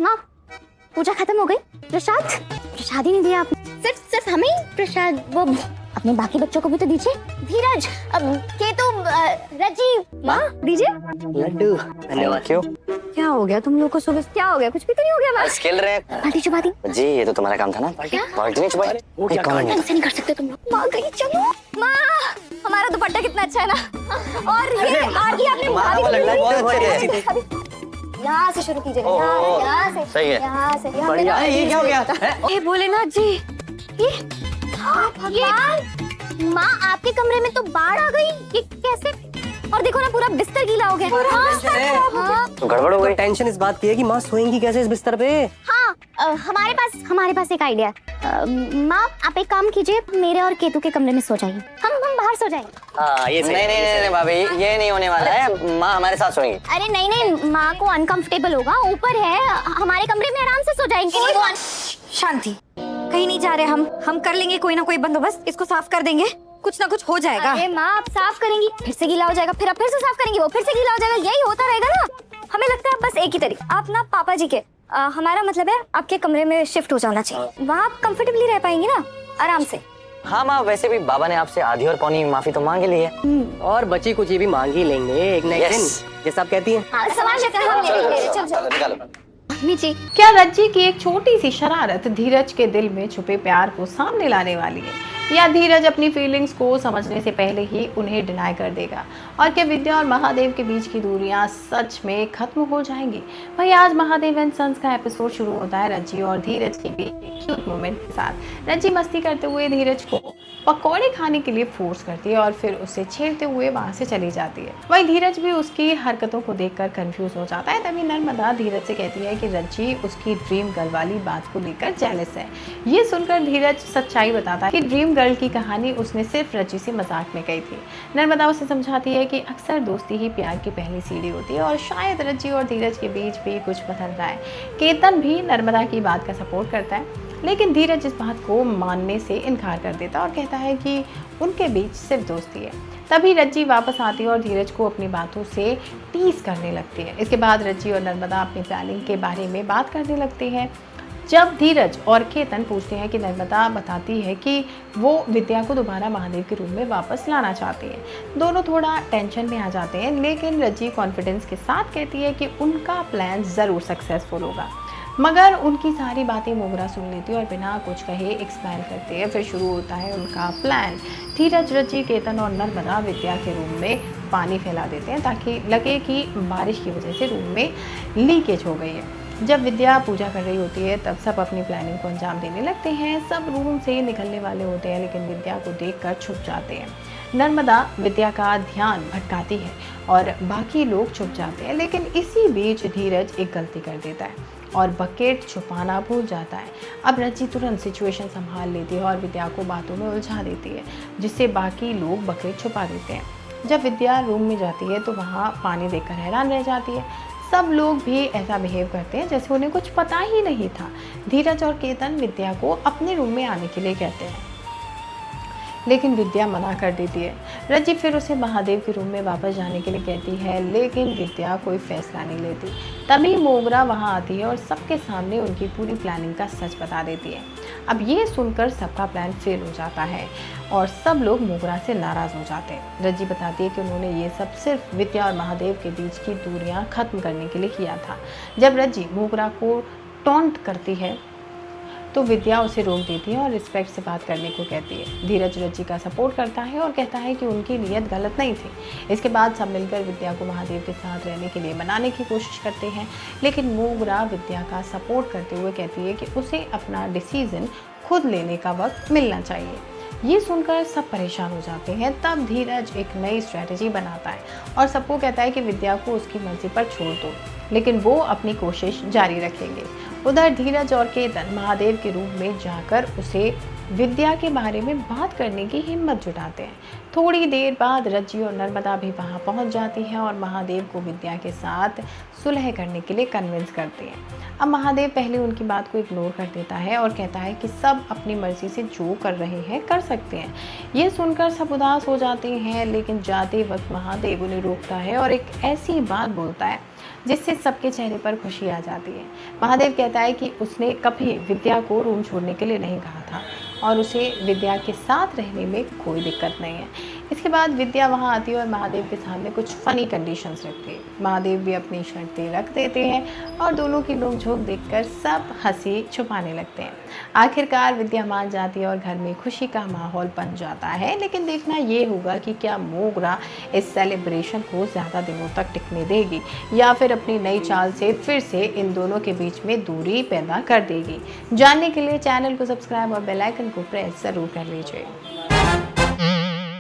माँ, पूजा खत्म हो गई। प्रसाद प्रसाद ही नहीं दिया आपने। सिर्फ हमें ही प्रसाद, वो अपने बाकी बच्चों को भी तो दीजिए। धीरज, केतु, रजी, माँ दीजिए लड्डू। धन्यवाद। क्यों, क्या हो गया तुम लोग को सुबह? क्या हो गया? कुछ भी तो नहीं हो गया। बस खेल रहे हैं। पार्टी छुपा दी जी, ये तो तुम्हारा काम था ना। पार्टी नहीं छुपाई। ऐसे नहीं कर सकते तुम लोग। माँ गई, चलो। माँ, हमारा दुपट्टा कितना अच्छा है ना। और ये आरती आपने बहुत अच्छे थे। यहाँ से शुरू कीजिए। यहाँ से सही है। यहाँ से। बढ़िया। ये क्या हो गया? हे भोलेनाथ जी, ये भगवान, माँ आपके कमरे में तो बाढ़ आ गई। ये कैसे? और देखो ना, पूरा बिस्तर गीला हो गया। हाँ, तो गड़बड़ हो गई। टेंशन इस बात की है कि माँ सोएंगी कैसे इस बिस्तर पे? हाँ, हमारे पास एक आइडिया है। माँ आप एक काम कीजिए, मेरे और केतु के कमरे में सो जाइए। हम बाहर सो जाएंगे। हाँ, ये नहीं भाभी, ये नहीं होने वाला है। माँ हमारे साथ सोएंगी। अरे नहीं, माँ को अनकंफर्टेबल होगा। ऊपर है, हमारे कमरे में आराम से सो जाएंगे। शांति, कहीं नहीं जा रहे हम कर लेंगे कोई ना कोई बंदोबस्त। इसको साफ कर देंगे, कुछ ना कुछ हो जाएगा। अरे माँ, आप साफ करेंगी, फिर से गीला हो जाएगा, फिर आप फिर से साफ करेंगी, वो फिर से गीला हो जाएगा। यही होता रहेगा ना। हमें लगता है बस एक ही तरीका, आप ना पापा जी के, हमारा मतलब है आपके कमरे में शिफ्ट हो जाना चाहिए। वहाँ आप कंफर्टेबली रह पाएंगे ना, आराम से। हाँ माँ, वैसे भी बाबा ने आपसे आधी और पौनी माफी तो मांग ली है। और बची कुछ भी मांग ही लेंगे एक ना एक दिन, जैसा आप कहती हैं। सामान लेकर हम ले लेंगे। चलो। मम्मी जी, क्या रज्जी की एक छोटी सी शरारत धीरज के दिल में छुपे प्यार को सामने लाने वाली है, या धीरज अपनी फीलिंग्स को समझने से पहले ही उन्हें डिनाई कर देगा? और क्या विद्या और महादेव के बीच की दूरियां सच में खत्म हो जाएंगी? भाई आज महादेव एंड सन्स का एपिसोड शुरू होता है रज्जी और धीरज के बीच क्यूट मोमेंट के साथ। रज्जी मस्ती करते हुए धीरज को पकौड़े खाने के लिए फोर्स करती है और फिर उसे छेड़ते हुए वहां से चली जाती है। वहीं धीरज भी उसकी हरकतों को देखकर कंफ्यूज हो जाता है। तभी नर्मदा धीरज से कहती है कि रज्जी उसकी ड्रीम गर्ल वाली बात को लेकर जेलस है। ये सुनकर धीरज सच्चाई बताता है कि ड्रीम गर्ल की कहानी उसने सिर्फ रज्जी से मजाक में कही थी। नर्मदा उसे समझाती है कि अक्सर दोस्ती ही प्यार की पहली सीढ़ी होती है और शायद रज्जी और धीरज के बीच भी कुछ बदल रहा है। केतन भी नर्मदा की बात का सपोर्ट करता है, लेकिन धीरज इस बात को मानने से इनकार कर देता है और कहता है कि उनके बीच सिर्फ दोस्ती है। तभी रज्जी वापस आती है और धीरज को अपनी बातों से टीज करने लगती है। इसके बाद रज्जी और नर्मदा अपनी प्लानिंग के बारे में बात करने लगती हैं। जब धीरज और केतन पूछते हैं कि नर्मदा बताती है कि वो विद्या को दोबारा महादेव के रूम में वापस लाना चाहती है। दोनों थोड़ा टेंशन में आ जाते हैं, लेकिन रज्जी कॉन्फिडेंस के साथ कहती है कि उनका प्लान ज़रूर सक्सेसफुल होगा। मगर उनकी सारी बातें मोगरा सुन लेती है और बिना कुछ कहे एक्सप्लेन करती है। फिर शुरू होता है उनका प्लान। धीरज, रज्जी, केतन और नर्मदा विद्या के रूम में पानी फैला देते हैं ताकि लगे कि बारिश की वजह से रूम में लीकेज हो गई है। जब विद्या पूजा कर रही होती है तब सब अपनी प्लानिंग को अंजाम देने लगते हैं। सब रूम से निकलने वाले होते हैं, लेकिन विद्या को देखकर छुप जाते हैं। नर्मदा विद्या का ध्यान भटकाती है और बाकी लोग छुप जाते हैं, लेकिन इसी बीच धीरज एक गलती कर देता है और बकेट छुपाना भूल जाता है। अब रज्जी तुरंत सिचुएशन संभाल लेती है और विद्या को बातों में उलझा देती है, जिससे बाकी लोग बकेट छुपा देते हैं। जब विद्या रूम में जाती है तो वहाँ पानी देखकर हैरान रह जाती है। सब लोग भी ऐसा बिहेव करते हैं जैसे उन्हें कुछ पता ही नहीं था। धीरज और केतन विद्या को अपने रूम में आने के लिए कहते हैं, लेकिन विद्या मना कर देती है। रज्जी फिर उसे महादेव के रूम में वापस जाने के लिए कहती है, लेकिन विद्या कोई फैसला नहीं लेती। तभी मोगरा वहां आती है और सबके सामने उनकी पूरी प्लानिंग का सच बता देती है। अब ये सुनकर सबका प्लान फेल हो जाता है और सब लोग मोगरा से नाराज़ हो जाते हैं। रज्जी बताती है कि उन्होंने ये सब सिर्फ विद्या और महादेव के बीच की दूरियां खत्म करने के लिए किया था। जब रज्जी मोगरा को टॉन्ट करती है तो विद्या उसे रोक देती है और रिस्पेक्ट से बात करने को कहती है। धीरज रज्जी का सपोर्ट करता है और कहता है कि उनकी नीयत गलत नहीं थी। इसके बाद सब मिलकर विद्या को महादेव के साथ रहने के लिए मनाने की कोशिश करते हैं, लेकिन मोगरा विद्या का सपोर्ट करते हुए कहती है कि उसे अपना डिसीजन खुद लेने का वक्त मिलना चाहिए। ये सुनकर सब परेशान हो जाते हैं। तब धीरज एक नई स्ट्रेटजी बनाता है और सबको कहता है कि विद्या को उसकी मर्जी पर छोड़ दो, लेकिन वो अपनी कोशिश जारी रखेंगे। उधर धीरज और केतन महादेव के रूम में जाकर उसे विद्या के बारे में बात करने की हिम्मत जुटाते हैं। थोड़ी देर बाद रज्जी और नर्मदा भी वहां पहुंच जाती हैं और महादेव को विद्या के साथ सुलह करने के लिए कन्विंस करते हैं। अब महादेव पहले उनकी बात को इग्नोर कर देता है और कहता है कि सब अपनी मर्जी से जो कर रहे हैं कर सकते हैं। ये सुनकर सब उदास हो जाते हैं, लेकिन जाते वक्त महादेव उन्हें रोकता है और एक ऐसी बात बोलता है जिससे सबके चेहरे पर खुशी आ जाती है। महादेव कहता है कि उसने कभी विद्या को रूम छोड़ने के लिए नहीं कहा था और उसे विद्या के साथ रहने में कोई दिक्कत नहीं है। इसके बाद विद्या वहां आती है और महादेव के सामने कुछ फनी कंडीशंस रखती है। महादेव भी अपनी शर्तें रख देते हैं और दोनों की नोकझोंक देखकर सब हंसी छुपाने लगते हैं। आखिरकार विद्या मान जाती है और घर में खुशी का माहौल बन जाता है। लेकिन देखना ये होगा कि क्या मोगरा इस सेलिब्रेशन को ज़्यादा दिनों तक टिकने देगी या फिर अपनी नई चाल से फिर से इन दोनों के बीच में दूरी पैदा कर देगी। जानने के लिए चैनल को सब्सक्राइब और बेल आइकन को प्रेस ज़रूर कर लीजिए।